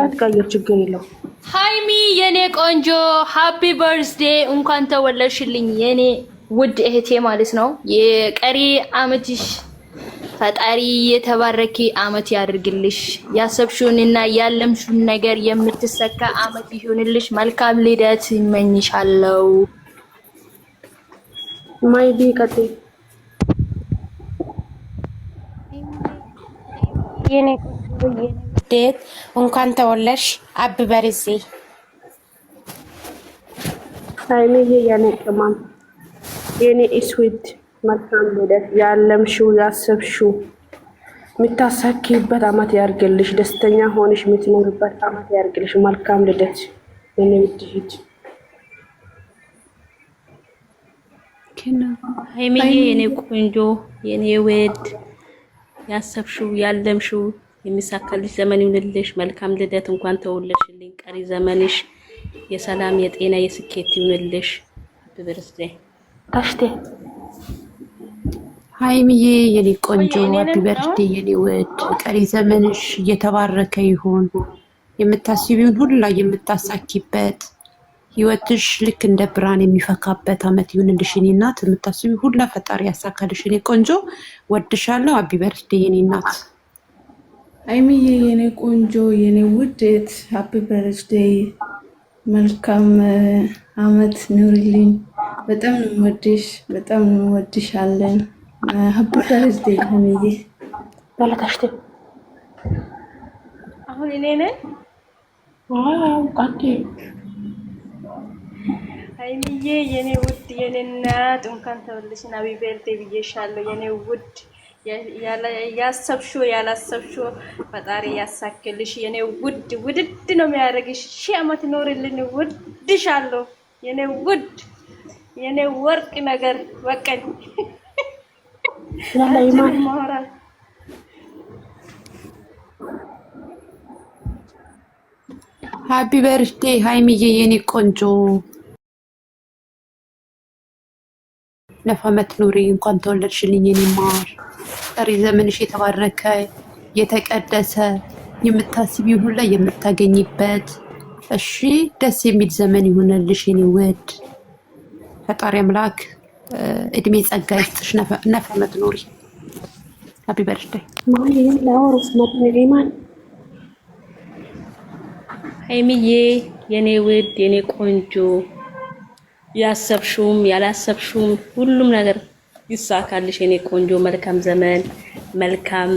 አትቀይር፣ ችግር የለው። ሃይሚ የኔ ቆንጆ ሃፒ በርዝዴ፣ እንኳን ተወለድሽልኝ የኔ ውድ እህቴ ማለት ነው። የቀሪ አመትሽ ፈጣሪ የተባረከ አመት ያድርግልሽ። ያሰብሽውንና ያለምሽውን ነገር የምትሰካ አመት ይሁንልሽ። መልካም ልደት ይመኝሻለሁ። ማይዲ ቀጤ የኔ ውዴት እንኳን ተወለድሽ። ሃፒ በርዝዴ ሃይሚዬ የኔ ቅመም የኔ ስዊት መልካም ልደት። ያለምሽው ያሰብሽው የምታሳኪበት አመት ያርግልሽ። ደስተኛ ሆነሽ የምትኖርበት አመት ያርግልሽ። መልካም ልደት የኔ ውድ እህት ሃይሚዬ የኔ ቆንጆ የኔ ውድ ያሰብሽው ያለምሽው የሚሳካልሽ ዘመን ይሁንልሽ። መልካም ልደት፣ እንኳን ተወለድሽልኝ። ቀሪ ዘመንሽ የሰላም የጤና የስኬት ይሁንልሽ። ሃፒ በርዝዴ ታሽቴ ሃይሚዬ የኔ ቆንጆ ሃፒ በርዝዴ የኔ ውድ፣ ቀሪ ዘመንሽ እየተባረከ ይሁን። የምታስቢውን ሁላ የምታሳኪበት ህይወትሽ ልክ እንደ ብርሃን የሚፈካበት አመት ይሁንልሽ የኔ እናት። የምታስቢው ሁላ ፈጣሪ ያሳካልሽ የኔ ቆንጆ። ወድሻለሁ። ሃፒ በርዝዴ የኔ እናት። ሃይሚዬ የኔ ቆንጆ የኔ ውዴት ሃፒ በርዝዴ፣ መልካም አመት ኑሪልኝ። በጣም ነው የምወድሽ፣ በጣም ነው የምወድሻለን። ሃፒ በርዝዴ ሃይሚዬ። ባለታሽቴ አሁን እኔ ነኝ። ቃቴ ሃይሚዬ የኔ ውድ የኔ እናት እንኳን ተወለድሽና ሃፒ በርዝዴ ብዬሻለሁ የኔ ውድ። ያሰብሽው ያላሰብሽው ፈጣሪ ያሳክልሽ የኔ ውድ። ውድድ ነው የሚያደርግሽ። ሺህ አመት ኖርልን። ውድሻለሁ የኔ ውድ የኔ ወርቅ ነገር በቀኝ ማውራት ሃፒ በርዝዴ ሃይሚዬ የኔ ቆንጆ። ነፋመት ኑሪ። እንኳን ተወለድሽልኝ የኔ ማር። ቀሪ ዘመንሽ የተባረከ የተቀደሰ የምታስቢው ሁላ የምታገኝበት እሺ ደስ የሚል ዘመን ይሁንልሽ የኔ ውድ። ፈጣሪ አምላክ እድሜ ጸጋ ይስጥሽ። ነፋመት ኑሪ። ሃፒ በርዝዴ ሃይሚዬ የኔ ውድ የኔ ቆንጆ። ያሰብሽውም ያላሰብሽውም ሁሉም ነገር ይሳካልሽ የኔ ቆንጆ። መልካም ዘመን መልካም።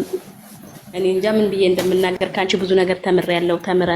እኔ እንጃ ምን ብዬ እንደምናገር። ካንቺ ብዙ ነገር ተምሬያለሁ። ተምረን